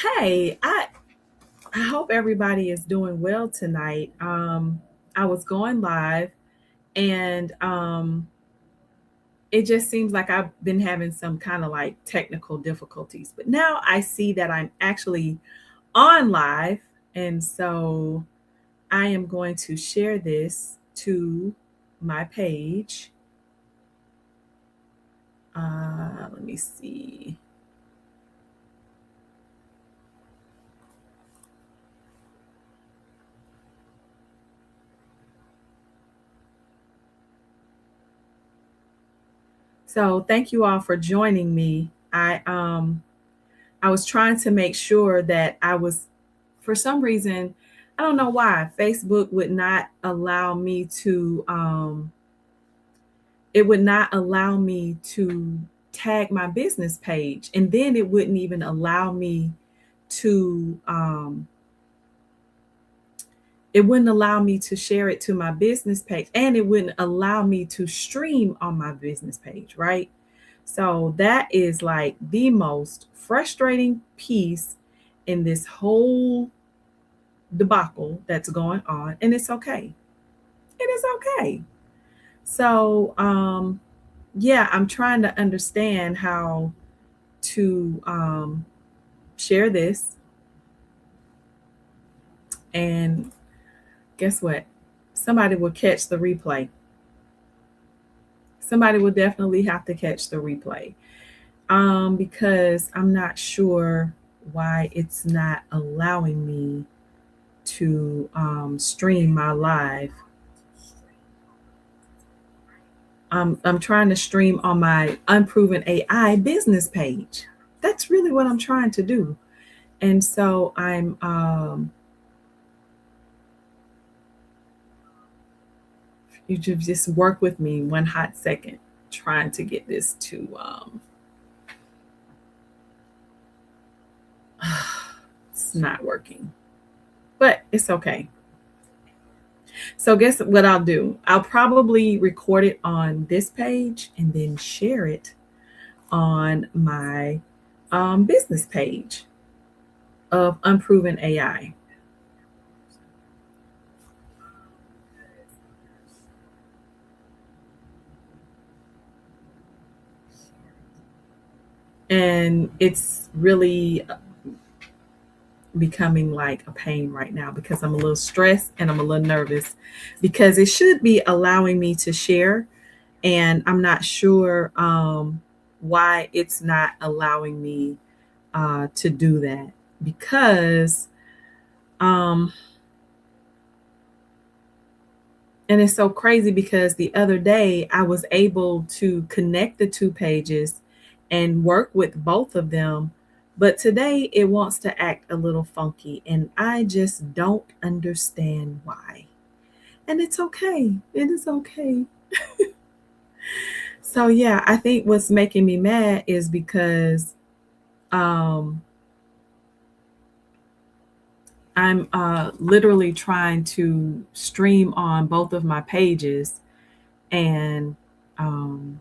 Hey, I hope everybody is doing well tonight. I was going live and it just seems like I've been having some kind of like technical difficulties. But now I see that I'm actually on live. And so I am going to share this to my page. Let me see. So thank you all for joining me. I was trying to make sure that I was, for some reason, I don't know why, Facebook would not allow me to, it would not allow me to tag my business page. And then it wouldn't even allow me to, it wouldn't allow me to share it to my business page. And it wouldn't allow me to stream on my business page, right? So that is like the most frustrating piece in this whole debacle that's going on, and it's okay. It is okay. So yeah, I'm trying to understand how to share this. And guess what? Somebody will catch the replay. Somebody will definitely have to catch the replay. Because I'm not sure why it's not allowing me to stream my live. I'm trying to stream on my Unproven AI business page. That's really what I'm trying to do. And so you just work with me one hot second, trying to get this to, it's not working, but it's okay. So guess what I'll do? I'll probably record it on this page and then share it on my business page of Unproven AI. And it's really becoming like a pain right now because I'm a little stressed and I'm a little nervous because it should be allowing me to share, and I'm not sure why it's not allowing me to do that because um, and it's so crazy because the other day I was able to connect the two pages and work with both of them. But today it wants to act a little funky and I just don't understand why. And it's okay. It is okay. So yeah, I think what's making me mad is because um I'm literally trying to stream on both of my pages, and um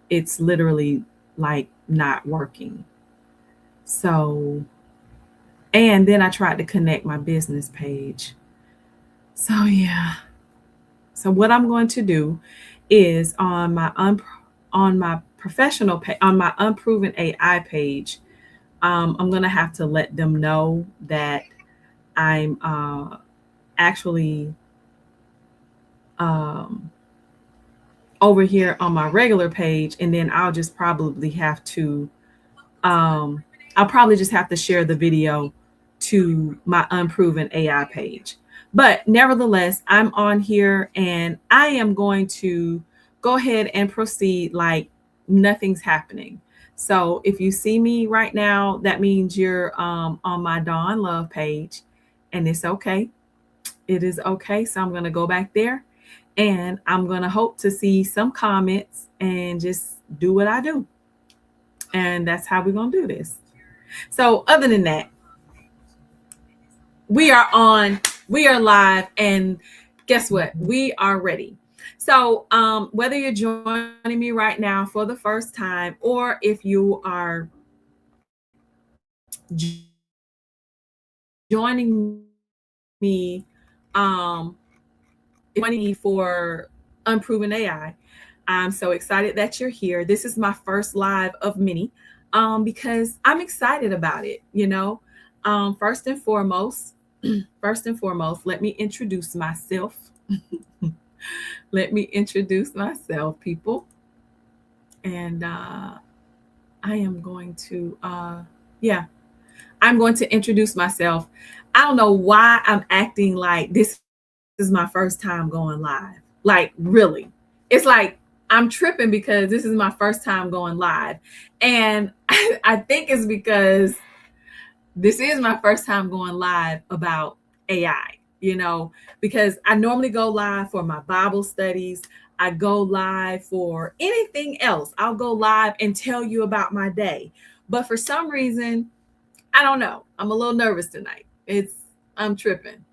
it's literally like not working. So, and then I tried to connect my business page. So, yeah. So what I'm going to do is on my professional page, on my Unproven AI page, I'm going to have to let them know that I'm actually um, over here on my regular page, and then I'll just probably have to um, I'll probably just have to share the video to my Unproven AI page. But nevertheless, I'm on here and I am going to go ahead and proceed like nothing's happening. So if you see me right now, that means you're on my Dawn Love page, and it's okay. It is okay. So I'm going to go back there and I'm going to hope to see some comments and just do what I do. And that's how we're going to do this. So, other than that, we are on, we are live, and guess what? We are ready. So, whether you're joining me right now for the first time, or if you are joining me, um, joining me for Unproven AI. I'm so excited that you're here. This is my first live of many, because I'm excited about it. First and foremost, let me introduce myself. Let me introduce myself, people. And I am going to, yeah, I'm going to introduce myself. I don't know why I'm acting like this is my first time going live. Like, really. It's like I'm tripping because this is my first time going live. And I think it's because this is my first time going live about AI, because I normally go live for my Bible studies. I go live for anything else. I'll go live and tell you about my day. But for some reason, I don't know. I'm a little nervous tonight. I'm tripping.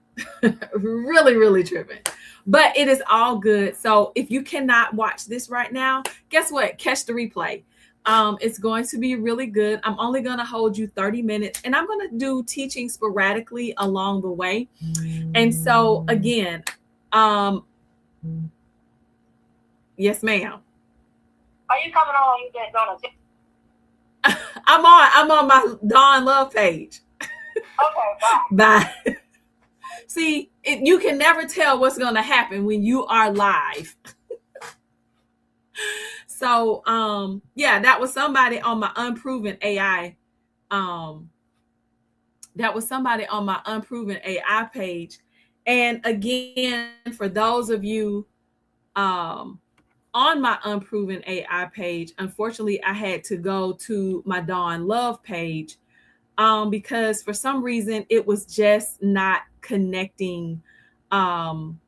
Really, really tripping. But it is all good. So if you cannot watch this right now, guess what? Catch the replay. It's going to be really good. I'm only going to hold you 30 minutes, and I'm going to do teaching sporadically along the way. And so again, yes, ma'am. Are you coming on? You get Donna? I'm on my Dawn Love page. Okay, bye. Bye. See, you can never tell what's going to happen when you are live. So, yeah, that was somebody on my Unproven AI. That was somebody on my Unproven AI page. And again, for those of you on my Unproven AI page, unfortunately, I had to go to my Dawn Love page because for some reason it was just not connecting. And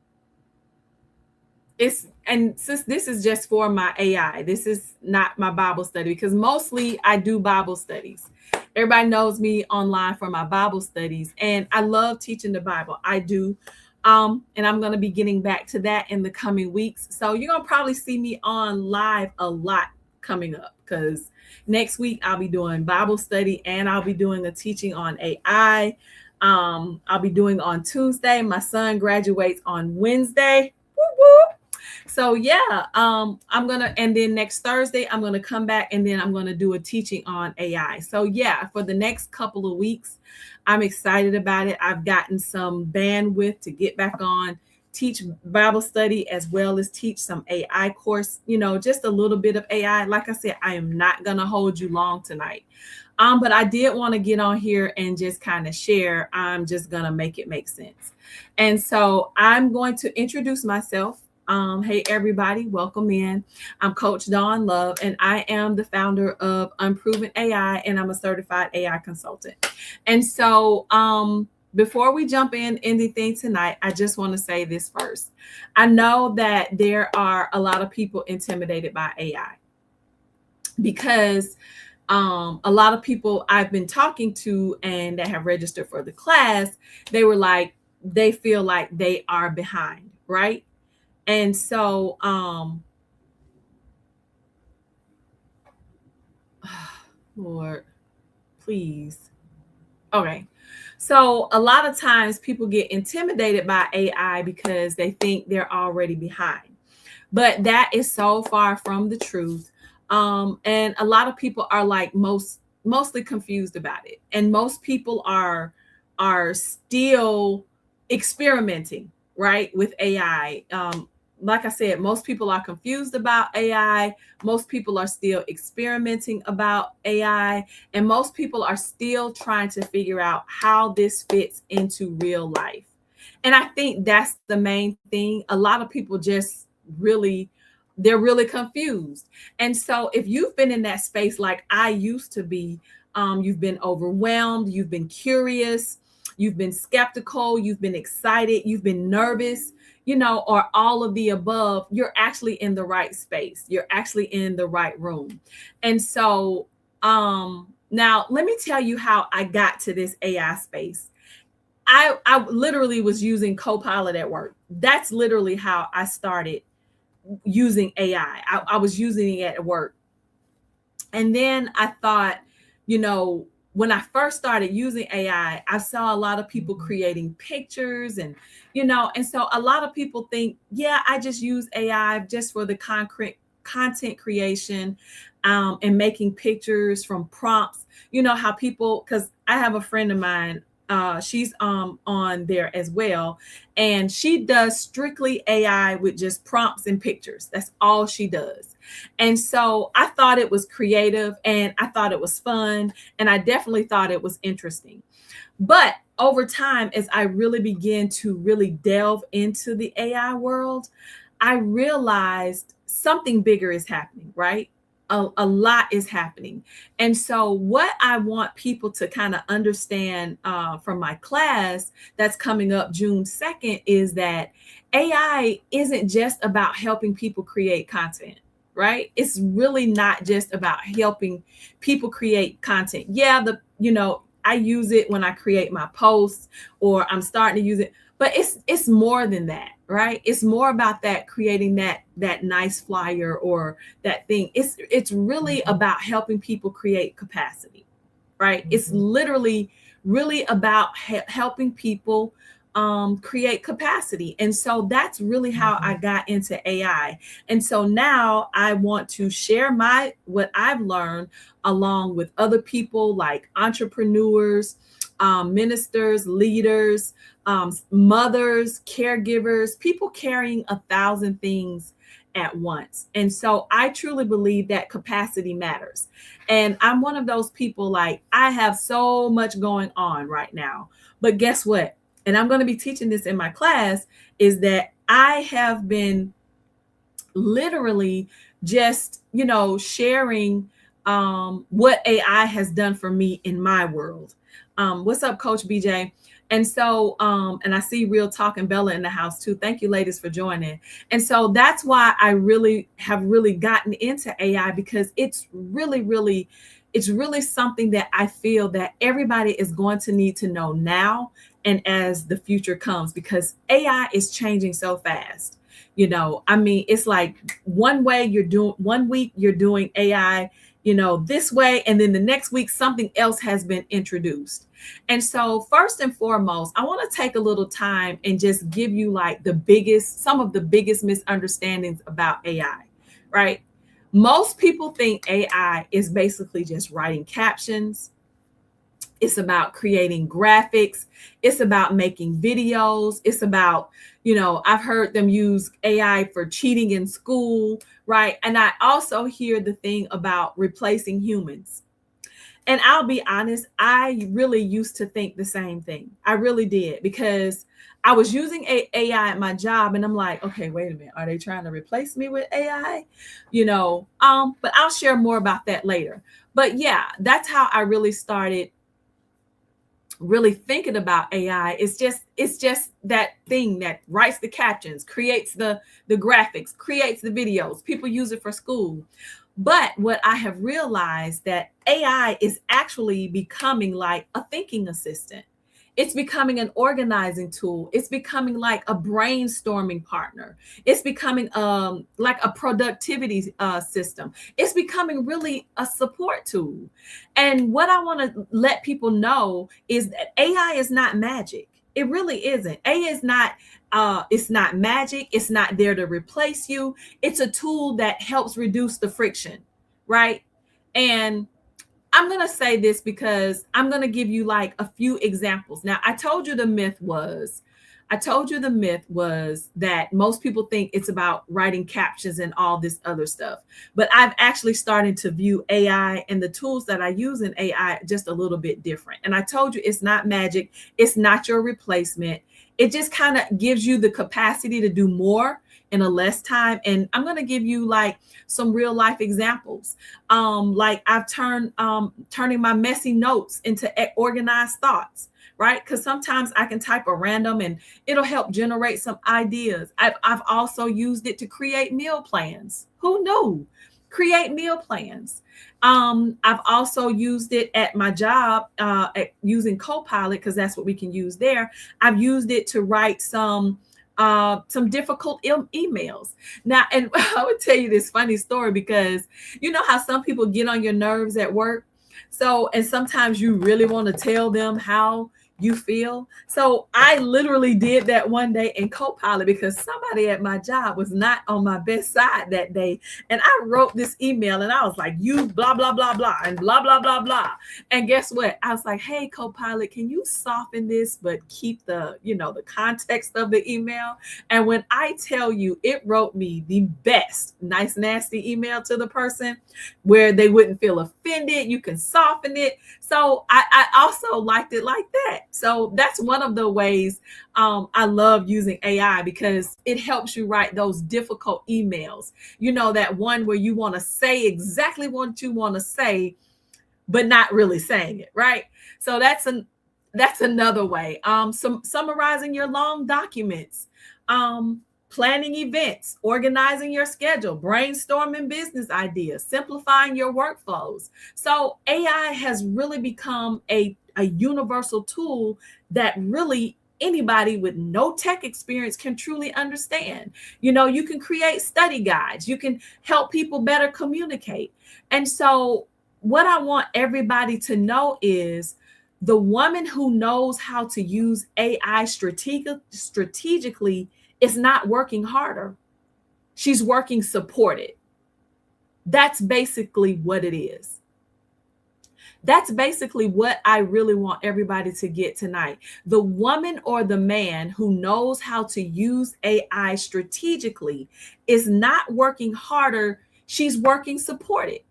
since this is just for my AI, this is not my Bible study, because mostly I do Bible studies. Everybody knows me online for my Bible studies, and I love teaching the Bible. I do. And I'm going to be getting back to that in the coming weeks. So you're going to probably see me on live a lot coming up, because next week I'll be doing Bible study and I'll be doing a teaching on AI. I'll be doing on Tuesday. My son graduates on Wednesday. Woo-woo. So yeah, I'm gonna, and then next Thursday I'm gonna come back and then I'm gonna do a teaching on AI. So yeah, for the next couple of weeks, I'm excited about it. I've gotten some bandwidth to get back on, teach Bible study as well as teach some AI course, just a little bit of AI. Like I said, I am not gonna hold you long tonight. But I did want to get on here and just kind of share. I'm just gonna make it make sense. And so I'm going to introduce myself. Hey, everybody, welcome in. I'm Coach Dawn Love, and I am the founder of Unproven AI, and I'm a certified AI consultant. And so before we jump in anything tonight, I just want to say this first. I know that there are a lot of people intimidated by AI because a lot of people I've been talking to and that have registered for the class, they feel like they are behind, right? And so, Lord, please. Okay. So a lot of times people get intimidated by AI because they think they're already behind. But that is so far from the truth. And a lot of people are like mostly confused about it. And most people are still experimenting, right, with AI. Like I said, most people are confused about AI. Most people are still experimenting about AI. And most people are still trying to figure out how this fits into real life. And I think that's the main thing. A lot of people just they're really confused. And so if you've been in that space like I used to be, you've been overwhelmed, you've been curious, you've been skeptical, you've been excited, you've been nervous, or all of the above, you're actually in the right space. You're actually in the right room. And so now let me tell you how I got to this AI space. I literally was using Copilot at work. That's literally how I started using AI. I was using it at work. And then I thought, when I first started using AI, I saw a lot of people creating pictures and, and so a lot of people think, yeah, I just use AI just for the concrete content creation, and making pictures from prompts. You know how people, because I have a friend of mine, she's on there as well, and she does strictly AI with just prompts and pictures. That's all she does. And so I thought it was creative and I thought it was fun, and I definitely thought it was interesting. But over time, as I really began to really delve into the AI world, I realized something bigger is happening, right? A lot is happening. And so, what I want people to kind of understand from my class that's coming up June 2nd is that AI isn't just about helping people create content, right? It's really not just about helping people create content. Yeah, I use it when I create my posts, or I'm starting to use it, but it's more than that, right? It's more about that, creating that nice flyer or that thing. It's really about helping people create capacity, right? It's literally really about helping people create capacity. And so that's really how I got into AI. And so now I want to share what I've learned along with other people like entrepreneurs, ministers, leaders, mothers, caregivers, people carrying 1,000 things at once. And so I truly believe that capacity matters. And I'm one of those people, like, I have so much going on right now. But guess what? And I'm going to be teaching this in my class, is that I have been literally just, sharing what AI has done for me in my world. What's up, Coach BJ? And so, and I see Real Talk and Bella in the house too. Thank you, ladies, for joining. And so that's why I really have gotten into AI, because it's really something that I feel that everybody is going to need to know now and as the future comes, because AI is changing so fast. It's like one week you're doing AI, this way, and then the next week something else has been introduced. And so first and foremost, I want to take a little time and just give you like some of the biggest misunderstandings about AI, right? Most people think AI is basically just writing captions. It's about creating graphics. It's about making videos. It's about, I've heard them use AI for cheating in school, right? And I also hear the thing about replacing humans. And I'll be honest, I really used to think the same thing. I really did, because I was using AI at my job, and I'm like, okay, wait a minute. Are they trying to replace me with AI? But I'll share more about that later. But yeah, that's how I really started really thinking about AI. It's just that thing that writes the captions, creates the graphics, creates the videos. People use it for school. But what I have realized, that AI is actually becoming like a thinking assistant. It's becoming an organizing tool. It's becoming like a brainstorming partner. It's becoming like a productivity system. It's becoming really a support tool. And what I want to let people know is that AI is not magic. It really isn't. It's not magic. It's not there to replace you. It's a tool that helps reduce the friction, right? And I'm going to say this because I'm going to give you like a few examples. Now, I told you the myth was that most people think it's about writing captions and all this other stuff. But I've actually started to view AI and the tools that I use in AI just a little bit different. And I told you it's not magic. It's not your replacement. It just kind of gives you the capacity to do more in a less time. And I'm going to give you like some real life examples. Like I've turning my messy notes into organized thoughts, right? Because sometimes I can type a random and it'll help generate some ideas. I've also used it to create meal plans. Who knew? Create meal plans. I've also used it at my job, using Copilot, because that's what we can use there. I've used it to write some difficult emails. Now, and I would tell you this funny story, because you know how some people get on your nerves at work. So, and sometimes you really want to tell them how you feel. So I literally did that one day in Copilot because somebody at my job was not on my best side that day. And I wrote this email and I was like, you blah, blah, blah, blah, and blah, blah, blah, blah. And guess what? I was like, hey, Copilot, can you soften this, but keep the, the context of the email? And when I tell you, it wrote me the best, nice, nasty email to the person where they wouldn't feel offended. You can soften it. So I also liked it like that. So that's one of the ways I love using AI, because it helps you write those difficult emails. That one where you want to say exactly what you want to say, but not really saying it, right? So that's another way. Summarizing your long documents, planning events, organizing your schedule, brainstorming business ideas, simplifying your workflows. So AI has really become a universal tool that really anybody with no tech experience can truly understand. You can create study guides, you can help people better communicate. And so what I want everybody to know is the woman who knows how to use AI strategically is not working harder. She's working supported. That's basically what it is. That's basically what I really want everybody to get tonight. The woman or the man who knows how to use AI strategically is not working harder. She's working supported.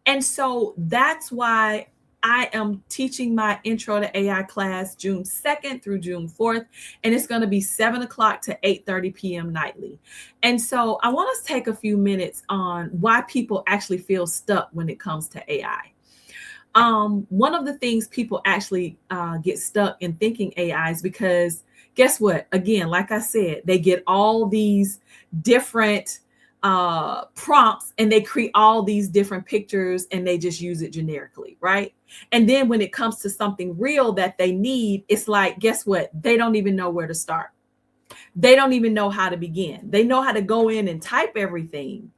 And so that's why I am teaching my Intro to AI class June 2nd through June 4th, and it's going to be 7 o'clock to 8:30 p.m. nightly. And so I want us to take a few minutes on why people actually feel stuck when it comes to AI. One of the things people actually get stuck in thinking AI is because guess what? Again, like I said, they get all these different prompts and they create all these different pictures and they just use it generically, right? And then when it comes to something real that they need, it's like, guess what? They don't even know where to start. They don't even know how to begin. They know how to go in and type everything,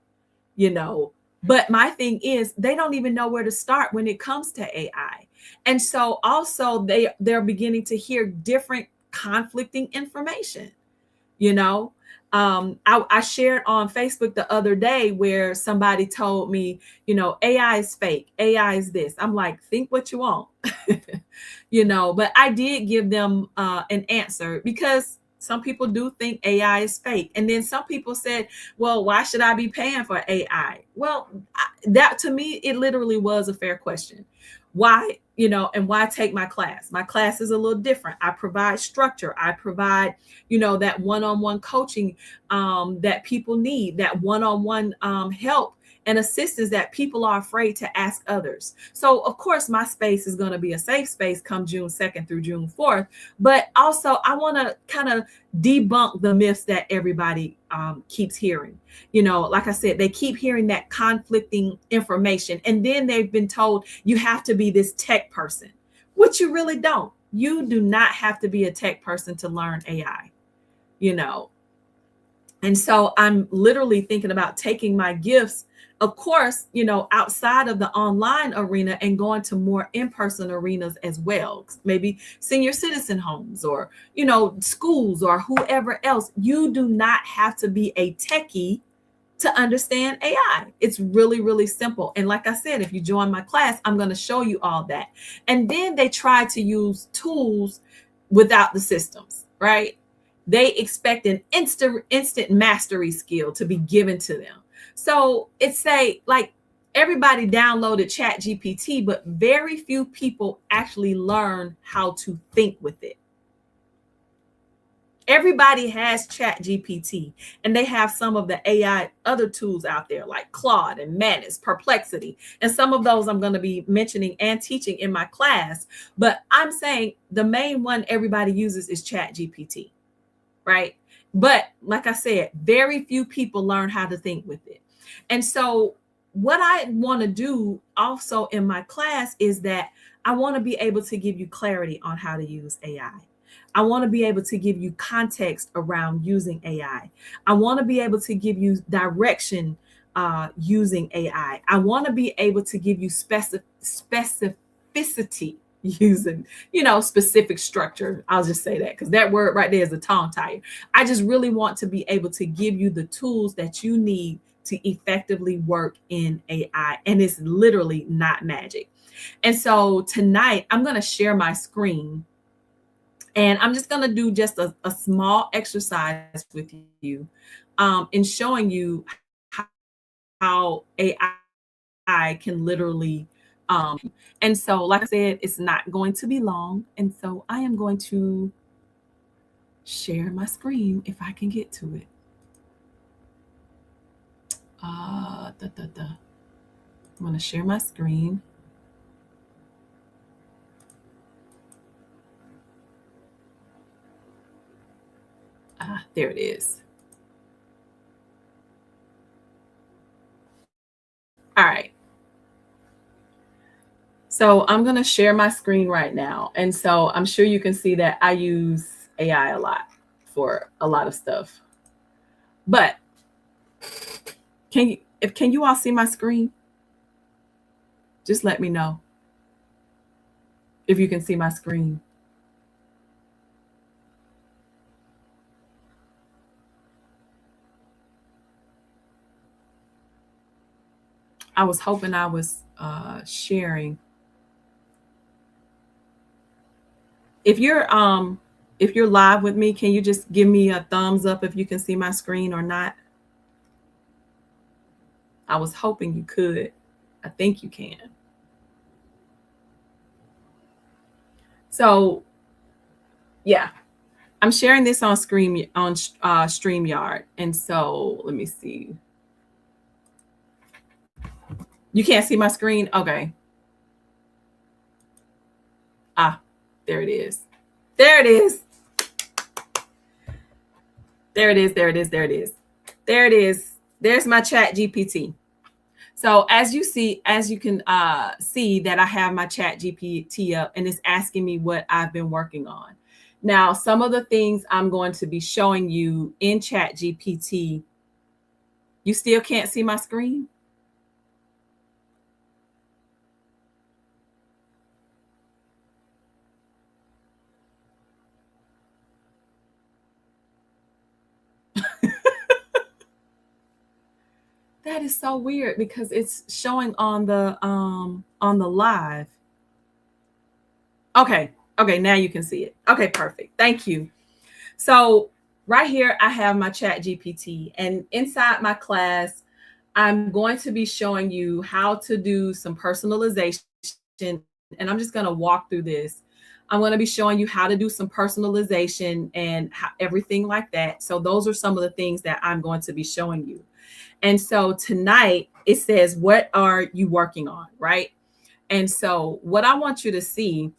but my thing is they don't even know where to start when it comes to AI. And so also they're beginning to hear different conflicting information. I shared on Facebook the other day where somebody told me, AI is fake. AI is this. I'm like, think what you want, but I did give them an answer because some people do think AI is fake. And then some people said, well, why should I be paying for AI? Well, that to me, it literally was a fair question. Why, and why take my class? My class is a little different. I provide structure. I provide, that one-on-one coaching that people need, that one-on-one help and assistance that people are afraid to ask others. So of course, my space is going to be a safe space come June 2nd through June 4th. But also I want to kind of debunk the myths that everybody keeps hearing. Like I said, they keep hearing that conflicting information. And then they've been told you have to be this tech person, which you really don't. You do not have to be a tech person to learn AI, And so I'm literally thinking about taking my gifts, of course, outside of the online arena and going to more in-person arenas as well. Maybe senior citizen homes or, schools or whoever else. You do not have to be a techie to understand AI. It's really, really simple. And like I said, if you join my class, I'm going to show you all that. And then they try to use tools without the systems, right? They expect an instant mastery skill to be given to them. So it's like everybody downloaded ChatGPT, but very few people actually learn how to think with it. Everybody has ChatGPT, and they have some of the AI other tools out there like Claude and Manus, Perplexity. And some of those I'm going to be mentioning and teaching in my class. But I'm saying the main one everybody uses is ChatGPT, right? But like I said, very few people learn how to think with it. And so what I want to do also in my class is that I want to be able to give you clarity on how to use AI. I want to be able to give you context around using AI. I want to be able to give you direction using AI. I want to be able to give you specificity using, specific structure. I'll just say that because that word right there is a tongue tire. I just really want to be able to give you the tools that you need to effectively work in AI. And it's literally not magic. And so tonight I'm going to share my screen, and I'm just going to do just a small exercise with you in showing you how AI can literally and so like I said, it's not going to be long, and so I am going to share my screen if I can get to it. I'm going to share my screen. There it is. All right. So I'm going to share my screen right now. And so I'm sure you can see that I use AI a lot for a lot of stuff. But can you all see my screen? Just let me know if you can see my screen. I was hoping I was sharing. If you're live with me, can you just give me a thumbs up if you can see my screen or not? I was hoping you could. I think you can. So, yeah, I'm sharing this on StreamYard, and so let me see. You can't see my screen? Okay. There it is. There it is. There it is. There it is. There it is. There it is. There's my Chat GPT. So as you can see that I have my Chat GPT up, and it's asking me what I've been working on. Now, some of the things I'm going to be showing you in Chat GPT, you still can't see my screen? That is so weird because it's showing on the live. Okay, now you can see it. Okay, perfect. Thank you. So right here, I have my Chat GPT, and inside my class, I'm going to be showing you how to do some personalization, and I'm just going to walk through this. I'm going to be showing you how to do some personalization and everything like that. So those are some of the things that I'm going to be showing you. And so tonight it says, what are you working on? Right. And so what I want you to see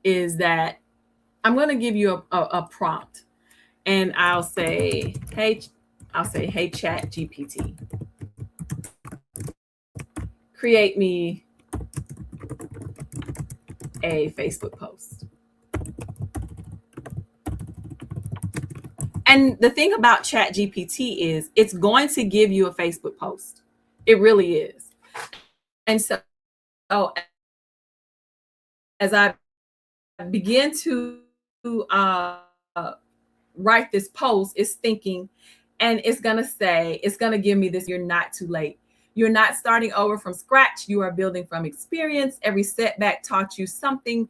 is that I'm going to give you a prompt, and I'll say, hey, Chat GPT, create me a Facebook post. And the thing about Chat GPT is it's going to give you a Facebook post. It really is. And so as I begin to write this post, it's thinking, and it's going to give me this: you're not too late. You're not starting over from scratch. You are building from experience. Every setback taught you something.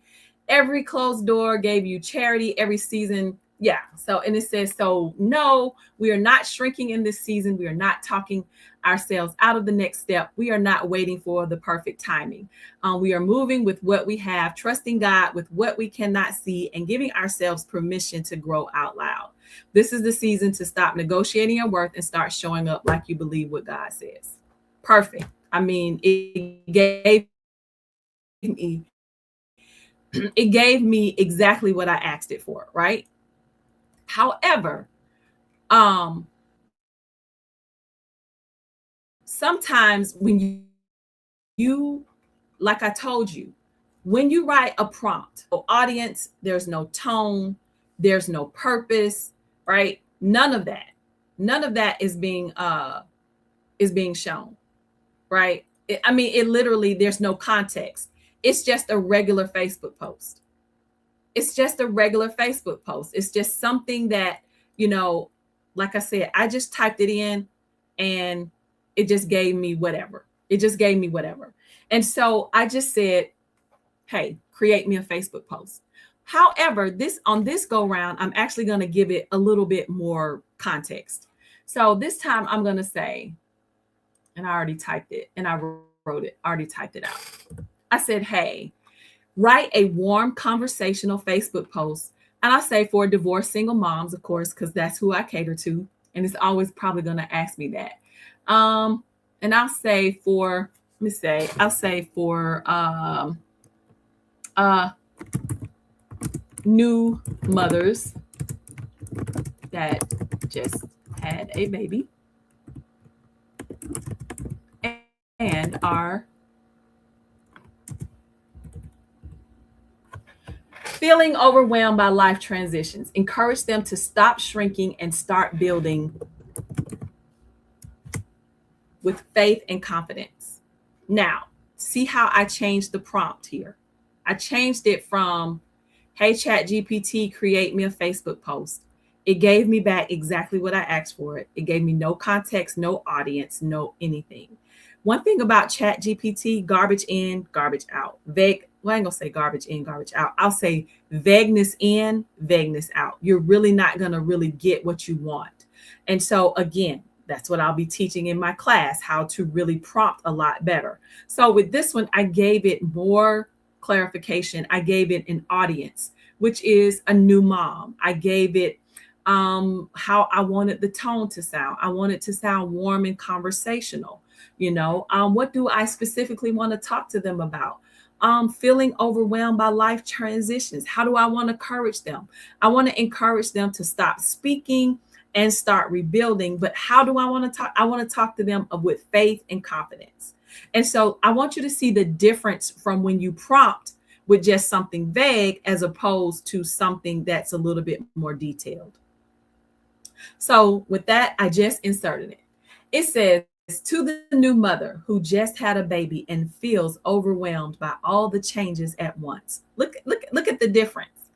Every closed door gave you charity. Every season. Yeah. So, and it says, so no, we are not shrinking in this season. We are not talking ourselves out of the next step. We are not waiting for the perfect timing. We are moving with what we have, trusting God with what we cannot see, and giving ourselves permission to grow out loud. This is the season to stop negotiating your worth and start showing up like you believe what God says. Perfect. I mean, it gave me exactly what I asked it for, right? However, sometimes when you, like I told you, when you write a prompt, no audience, there's no tone, there's no purpose, right? None of that is being is being shown, right? It literally, there's no context. It's just a regular Facebook post. It's just a regular Facebook post. It's just something that, like I said, I just typed it in and it just gave me whatever. It just gave me whatever. And so I just said, hey, create me a Facebook post. However, on this go round, I'm actually going to give it a little bit more context. So this time I'm going to say, and I already typed it and I wrote it, already typed it out. I said, hey, write a warm conversational Facebook post. And I say for divorced single moms, of course, because that's who I cater to. And it's always probably going to ask me that. And I'll say for, new mothers that just had a baby and are feeling overwhelmed by life transitions. Encourage them to stop shrinking and start building with faith and confidence. Now, see how I changed the prompt here. I changed it from, hey, ChatGPT, create me a Facebook post. It gave me back exactly what I asked for it. It gave me no context, no audience, no anything. One thing about ChatGPT, garbage in, garbage out. Vague. Well, I ain't gonna say garbage in, garbage out. I'll say vagueness in, vagueness out. You're really not gonna really get what you want. And so again, that's what I'll be teaching in my class, how to really prompt a lot better. So with this one, I gave it more clarification. I gave it an audience, which is a new mom. I gave it how I wanted the tone to sound. I want it to sound warm and conversational. What do I specifically want to talk to them about? Feeling overwhelmed by life transitions. How do I want to encourage them? I want to encourage them to stop speaking and start rebuilding. But how do I want to talk? I want to talk to them with faith and confidence. And so I want you to see the difference from when you prompt with just something vague as opposed to something that's a little bit more detailed. So with that, I just inserted it. It says, to the new mother who just had a baby and feels overwhelmed by all the changes at once. Look at the difference.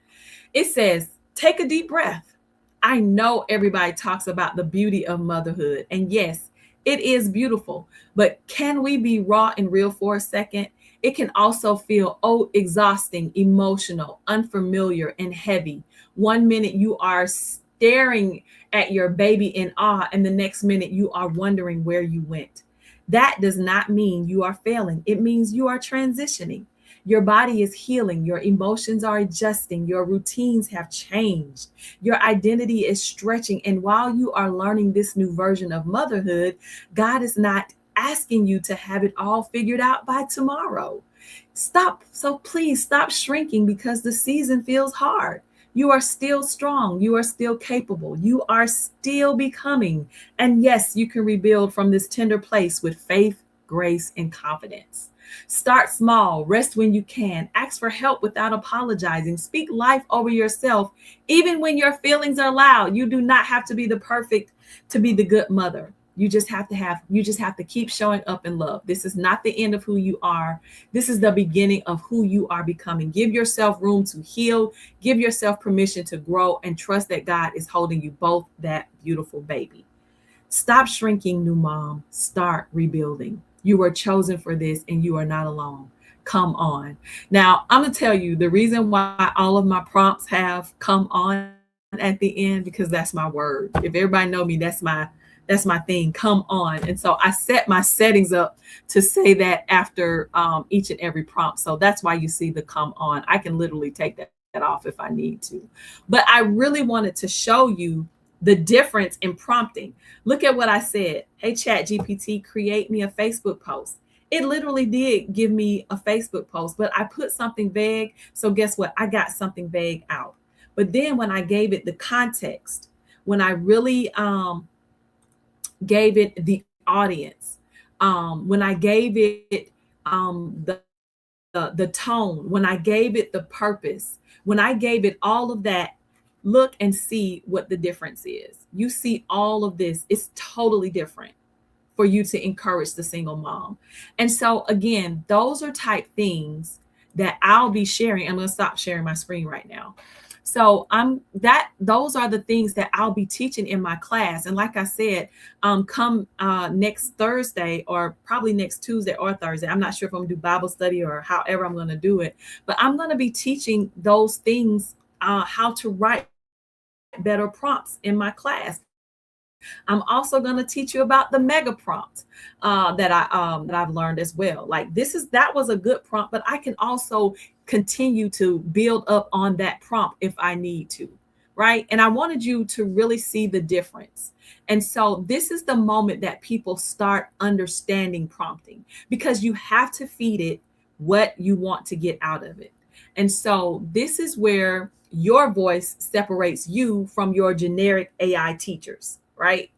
It says, take a deep breath. I know everybody talks about the beauty of motherhood. And yes, it is beautiful. But can we be raw and real for a second? It can also feel exhausting, emotional, unfamiliar, and heavy. 1 minute you are staring at your baby in awe, and the next minute you are wondering where you went. That does not mean you are failing. It means you are transitioning. Your body is healing. Your emotions are adjusting. Your routines have changed. Your identity is stretching. And while you are learning this new version of motherhood, God is not asking you to have it all figured out by tomorrow. So please stop shrinking because the season feels hard. You are still strong. You are still capable. You are still becoming. And yes, you can rebuild from this tender place with faith, grace, and confidence. Start small. Rest when you can. Ask for help without apologizing. Speak life over yourself, even when your feelings are loud. You do not have to be the perfect to be the good mother. You just have to keep showing up in love. This is not the end of who you are. This is the beginning of who you are becoming. Give yourself room to heal. Give yourself permission to grow and trust that God is holding you both that beautiful baby. Stop shrinking, new mom. Start rebuilding. You were chosen for this and you are not alone. Come on. Now, I'm going to tell you the reason why all of my prompts have come on at the end, because that's my word. If everybody know me, that's my thing, come on. And so I set my settings up to say that after each and every prompt. So that's why you see the come on. I can literally take that off if I need to. But I really wanted to show you the difference in prompting. Look at what I said. Hey, ChatGPT, create me a Facebook post. It literally did give me a Facebook post, but I put something vague. So guess what? I got something vague out. But then when I gave it the context, when I really gave it the audience, when I gave it the tone, when I gave it the purpose, when I gave it all of that, look and see what the difference is. You see all of this. It's totally different. for you to encourage the single mom. And so again, those are type things that I'll be sharing. I'm going to stop sharing my screen right now. So those are the things that I'll be teaching in my class. And like I said, come next Thursday, or probably next Tuesday or Thursday, I'm not sure if I'm going to do Bible study or however I'm going to do it, but I'm going to be teaching those things, how to write better prompts in my class. I'm also going to teach you about the mega prompt that I've learned as well. Like that was a good prompt, but I can also continue to build up on that prompt if I need to, right? And I wanted you to really see the difference. And so this is the moment that people start understanding prompting, because you have to feed it what you want to get out of it. And so this is where your voice separates you from your generic AI teachers, right?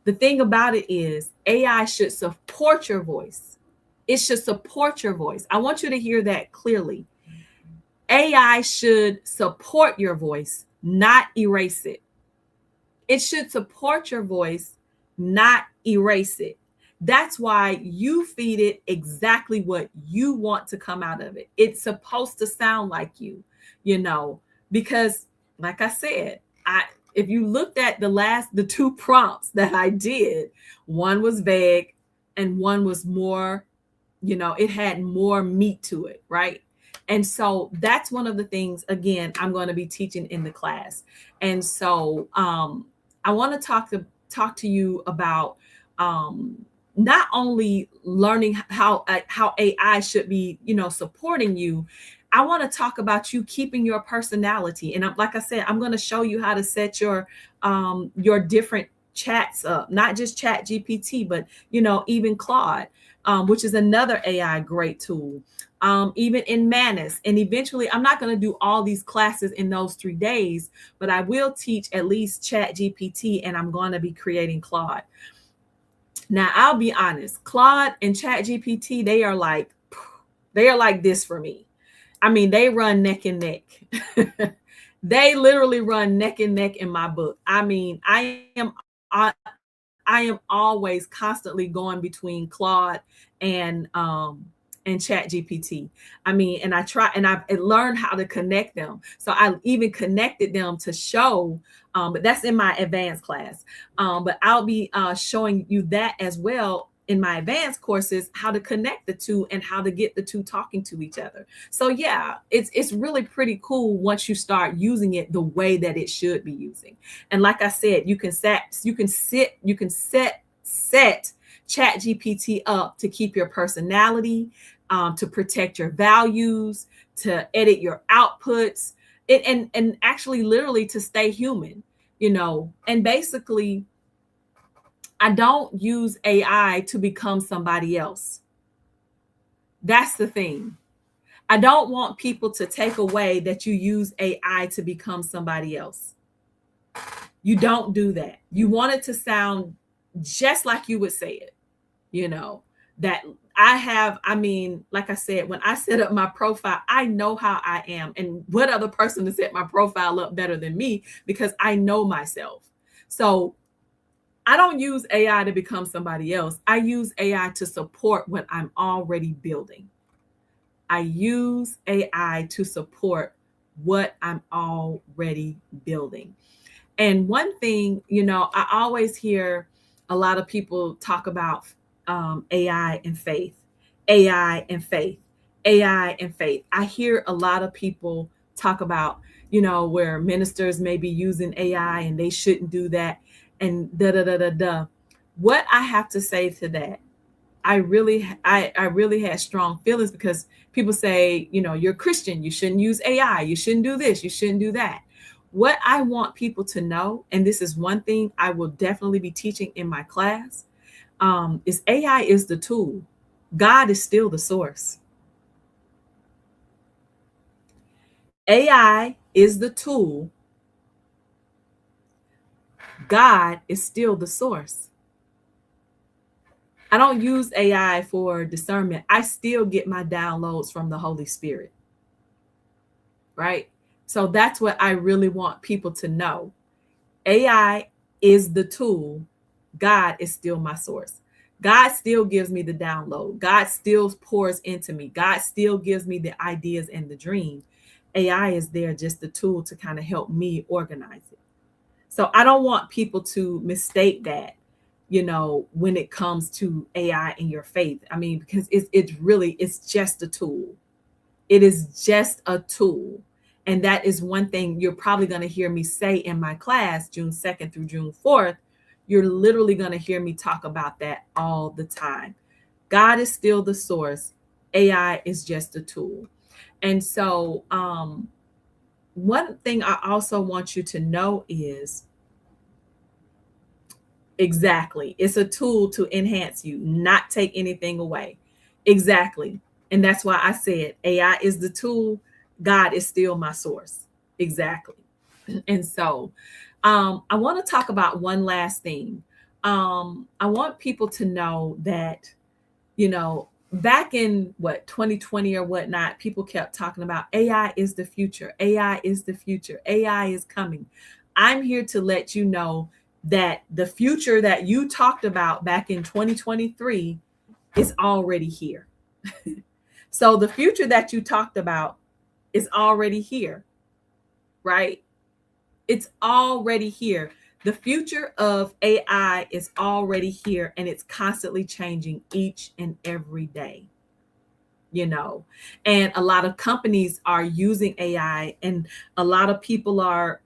The thing about it is AI should support your voice. It should support your voice. I want you to hear that clearly. AI should support your voice, not erase it. It should support your voice, not erase it. That's why you feed it exactly what you want to come out of it. It's supposed to sound like you, because like I said, if you looked at the two prompts that I did, one was vague and one was more, it had more meat to it, right? And so that's one of the things, again, I'm going to be teaching in the class. And so I want to talk to you about not only learning how AI should be, supporting you. I want to talk about you keeping your personality. And like I said, I'm going to show you how to set your different chats up, not just Chat GPT, but, even Claude, which is another AI great tool, even in Manus. And eventually, I'm not going to do all these classes in those 3 days, but I will teach at least Chat GPT, and I'm going to be creating Claude. Now, I'll be honest, Claude and Chat GPT, they are like this for me. I mean, they run neck and neck. They literally run neck and neck in my book. I mean, I am always constantly going between Claude and Chat GPT. I mean, and I've learned how to connect them. So I even connected them to show, but that's in my advanced class. But I'll be showing you that as well in my advanced courses, how to connect the two and how to get the two talking to each other. So yeah, it's really pretty cool once you start using it the way that it should be using. And like I said, you can set Chat GPT up to keep your personality, to protect your values, to edit your outputs, and actually literally to stay human, and basically, I don't use AI to become somebody else. That's the thing. I don't want people to take away that you use AI to become somebody else. You don't do that. You want it to sound just like you would say it, that like I said, when I set up my profile, I know how I am, and what other person to set my profile up better than me, because I know myself. So I don't use AI to become somebody else. I use AI to support what I'm already building. I use AI to support what I'm already building. And one thing, I always hear a lot of people talk about AI and faith, AI and faith, AI and faith. I hear a lot of people talk about, where ministers may be using AI and they shouldn't do that, and What I have to say to that, I really had strong feelings, because people say, you're Christian, you shouldn't use AI, you shouldn't do this, you shouldn't do that. What I want people to know, and this is one thing I will definitely be teaching in my class, is AI is the tool. God is still the source. AI is the tool. God is still the source. I don't use AI for discernment. I still get my downloads from the Holy Spirit. Right? So that's what I really want people to know. AI is the tool. God is still my source. God still gives me the download. God still pours into me. God still gives me the ideas and the dream. AI is there just the tool to kind of help me organize it. So I don't want people to mistake that, when it comes to AI in your faith. I mean, because it's just a tool. It is just a tool. And that is one thing you're probably going to hear me say in my class, June 2nd through June 4th. You're literally going to hear me talk about that all the time. God is still the source. AI is just a tool. And so, one thing I also want you to know is exactly, it's a tool to enhance you, not take anything away. Exactly. And that's why I said AI is the tool, God is still my source. Exactly. And so, I want to talk about one last thing. I want people to know that, back in 2020 or whatnot, people kept talking about AI is the future. AI is the future. AI is coming. I'm here to let you know that the future that you talked about back in 2023 is already here. So the future that you talked about is already here, right? It's already here. The future of AI is already here, and it's constantly changing each and every day. And a lot of companies are using AI, and a lot of people are,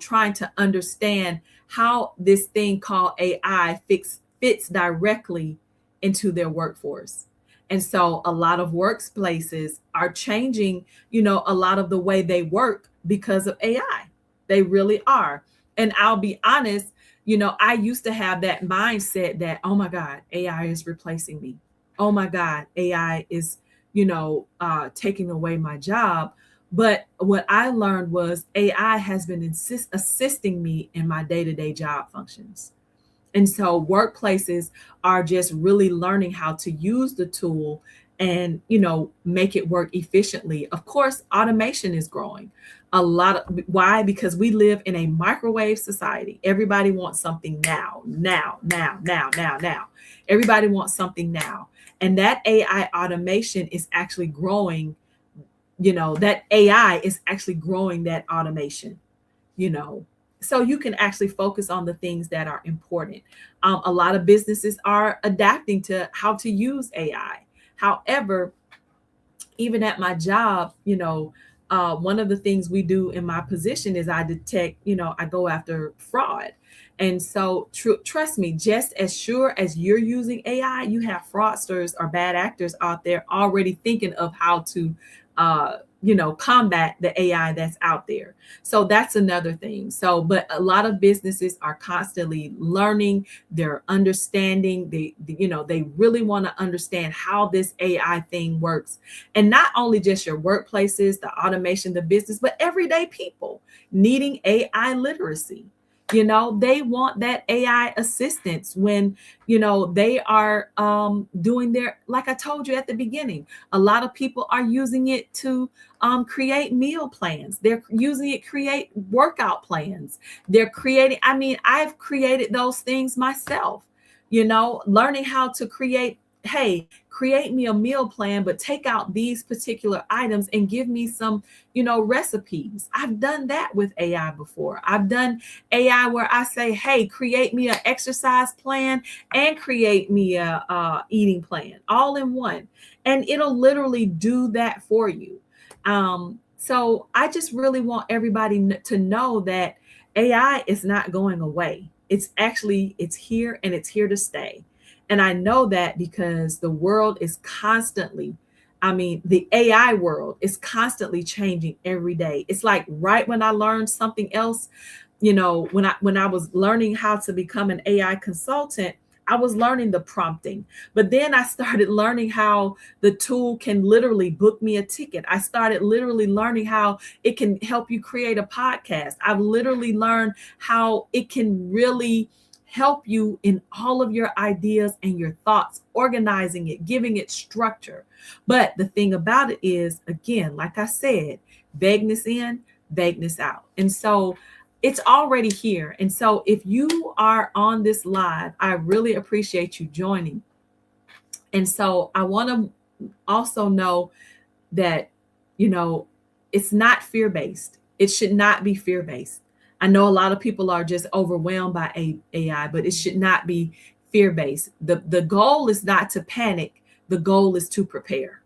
trying to understand how this thing called AI fits directly into their workforce. And so a lot of workplaces are changing, a lot of the way they work because of AI. They really are. And I'll be honest, I used to have that mindset that, oh my God, AI is replacing me. Oh my God, AI is taking away my job. But what I learned was AI has been assisting me in my day-to-day job functions. And so workplaces are just really learning how to use the tool and, make it work efficiently. Of course, automation is growing. Why? Because we live in a microwave society. Everybody wants something now, now, now, now, now, now. Everybody wants something now. And that AI automation is actually growing, that AI is actually growing that automation, you know so you can actually focus on the things that are important. A lot of businesses are adapting to how to use AI. However, even at my job, one of the things we do in my position is I detect, I go after fraud. And so trust me, just as sure as you're using AI, you have fraudsters or bad actors out there already thinking of how to, combat the AI that's out there. So that's another thing. So, but a lot of businesses are constantly learning, they're understanding, they really want to understand how this AI thing works. And not only just your workplaces, the automation, the business, but everyday people needing AI literacy. They want that AI assistance when, they are doing like I told you at the beginning, a lot of people are using it to create meal plans. They're using it create workout plans. They're creating, I mean, I've created those things myself, learning how to create me a meal plan, but take out these particular items and give me some, recipes. I've done that with AI before. I've done AI where I say, hey, create me an exercise plan and create me a eating plan all in one. And it'll literally do that for you. So I just really want everybody to know that AI is not going away. It's here and it's here to stay. And I know that because the world is constantly, the AI world is constantly changing every day. It's like right when I learned something else, when I was learning how to become an AI consultant, I was learning the prompting. But then I started learning how the tool can literally book me a ticket. I started literally learning how it can help you create a podcast. I've literally learned how it can really help you in all of your ideas and your thoughts, organizing it, giving it structure. But the thing about it is, again, like I said, vagueness in, vagueness out. And so it's already here. And so if you are on this live, I really appreciate you joining. And so I want to also know that, it's not fear-based. It should not be fear-based. I know a lot of people are just overwhelmed by AI, but it should not be fear-based. The goal is not to panic. The goal is to prepare.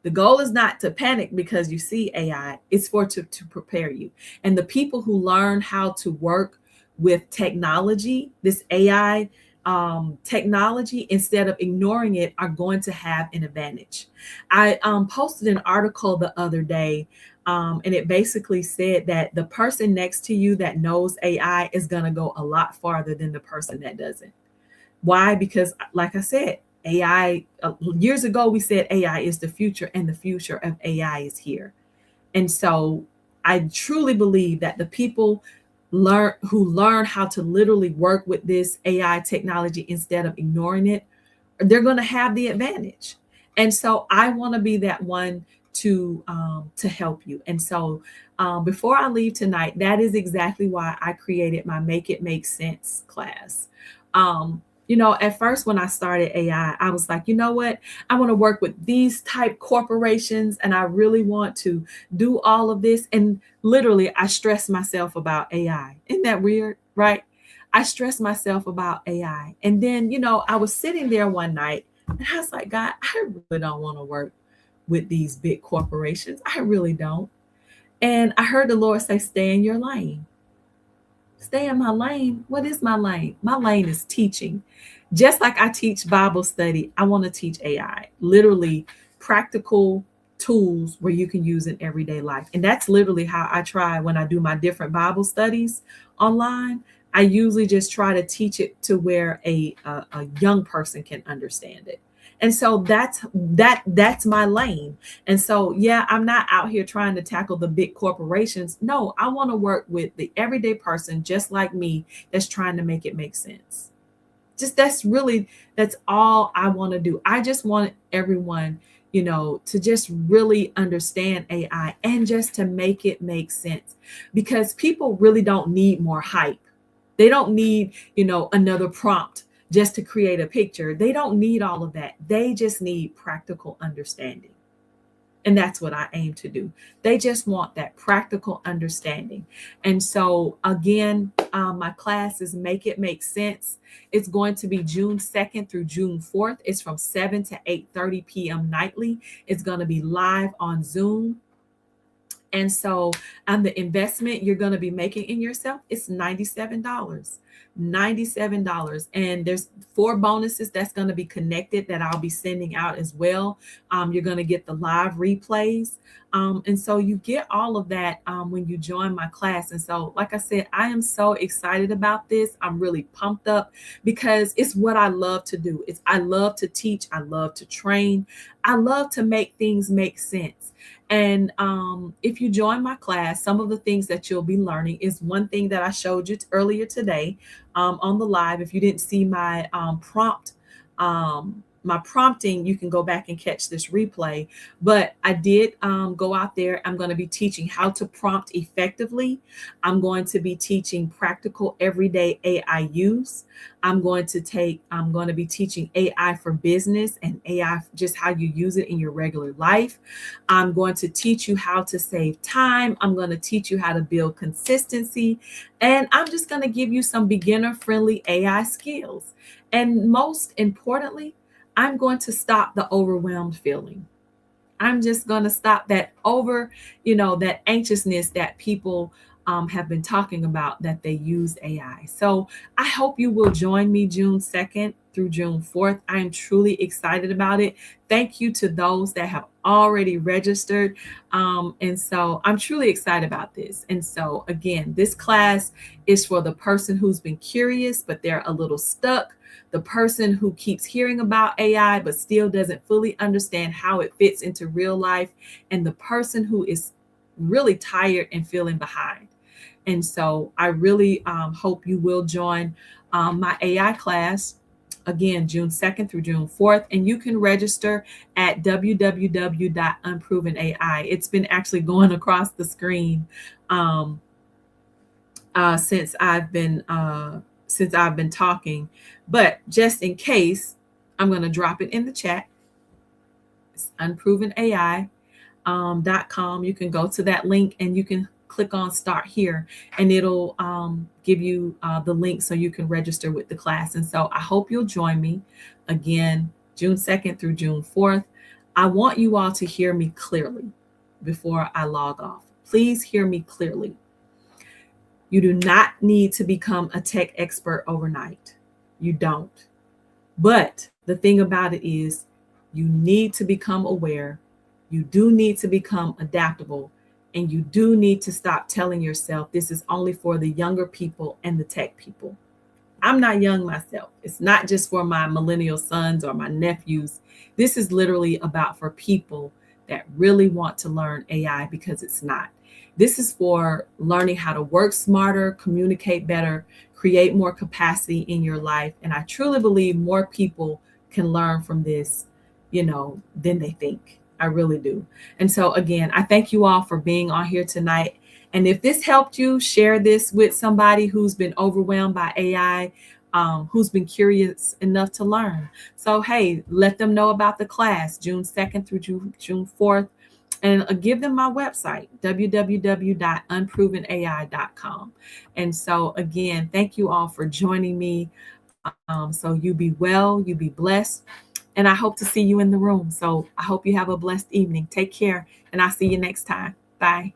The goal is not to panic because you see AI. It's to prepare you. And the people who learn how to work with technology, this AI technology, instead of ignoring it, are going to have an advantage. I posted an article the other day, and it basically said that the person next to you that knows AI is going to go a lot farther than the person that doesn't. Why? Because, like I said, AI, years ago, we said AI is the future, and the future of AI is here. And so I truly believe that the people who learn how to literally work with this AI technology instead of ignoring it, they're going to have the advantage. And so I want to be that one to help you. And so before I leave tonight, that is exactly why I created my Make It Make Sense class. At first when I started AI, I was like, you know what? I want to work with these type corporations, and I really want to do all of this. And literally, I stressed myself about AI. Isn't that weird? Right? I stressed myself about AI. And then, I was sitting there one night and I was like, God, I really don't want to work with these big corporations. I really don't. And I heard the Lord say, stay in your lane. Stay in my lane. What is my lane? My lane is teaching. Just like I teach Bible study, I want to teach AI, literally practical tools where you can use in everyday life. And that's literally how I try when I do my different Bible studies online. I usually just try to teach it to where a young person can understand it. And so that's my lane. And so, yeah, I'm not out here trying to tackle the big corporations. No, I want to work with the everyday person just like me that's trying to make it make sense. That's all I want to do. I just want everyone, to just really understand AI and just to make it make sense, because people really don't need more hype. They don't need, another prompt just to create a picture. They don't need all of that. They just need practical understanding. And that's what I aim to do. They just want that practical understanding. And so, again, my class is Make It Make Sense. It's going to be June 2nd through June 4th. It's from 7 to 8:30 p.m. nightly. It's going to be live on Zoom. And so, the investment you're going to be making in yourself, it's $97. $97. And there's 4 bonuses that's going to be connected that I'll be sending out as well. You're going to get the live replays. And so you get all of that when you join my class. And so, like I said, I am so excited about this. I'm really pumped up because it's what I love to do. I love to teach. I love to train. I love to make things make sense. And if you join my class, some of the things that you'll be learning is one thing that I showed you earlier today on the live. If you didn't see my my prompting, you can go back and catch this replay. But I did go out there. I'm going to be teaching how to prompt effectively. I'm going to be teaching practical everyday AI use. I'm going to be teaching AI for business and AI, just how you use it in your regular life. I'm going to teach you how to save time. I'm going to teach you how to build consistency. And I'm just going to give you some beginner-friendly AI skills. And most importantly, I'm going to stop the overwhelmed feeling. I'm just going to stop that that anxiousness that people have been talking about, that they use AI. So I hope you will join me June 2nd through June 4th. I am truly excited about it. Thank you to those that have already registered. And so I'm truly excited about this. And so again, this class is for the person who's been curious, but they're a little stuck. The person who keeps hearing about AI, but still doesn't fully understand how it fits into real life. And the person who is really tired and feeling behind. And so I really hope you will join my AI class. Again, June 2nd through June 4th. And you can register at www.unprovenai. It's been actually going across the screen since I've been talking. But just in case, I'm going to drop it in the chat. It's unprovenai.com. You can go to that link and you can click on start here, and it'll give you the link so you can register with the class. And so I hope you'll join me again, June 2nd through June 4th. I want you all to hear me clearly before I log off. Please hear me clearly. You do not need to become a tech expert overnight. You don't. But the thing about it is, you need to become aware. You do need to become adaptable. And you do need to stop telling yourself this is only for the younger people and the tech people. I'm not young myself. It's not just for my millennial sons or my nephews. This is literally about for people that really want to learn AI, because it's not. This is for learning how to work smarter, communicate better, create more capacity in your life. And I truly believe more people can learn from this, than they think. I really do. And so again, I thank you all for being on here tonight. And if this helped you, share this with somebody who's been overwhelmed by AI, who's been curious enough to learn. So, hey, let them know about the class, June 2nd through June 4th. And give them my website, www.unprovenai.com. And so again, thank you all for joining me. So you be well, you be blessed. And I hope to see you in the room. So I hope you have a blessed evening. Take care. And I'll see you next time. Bye.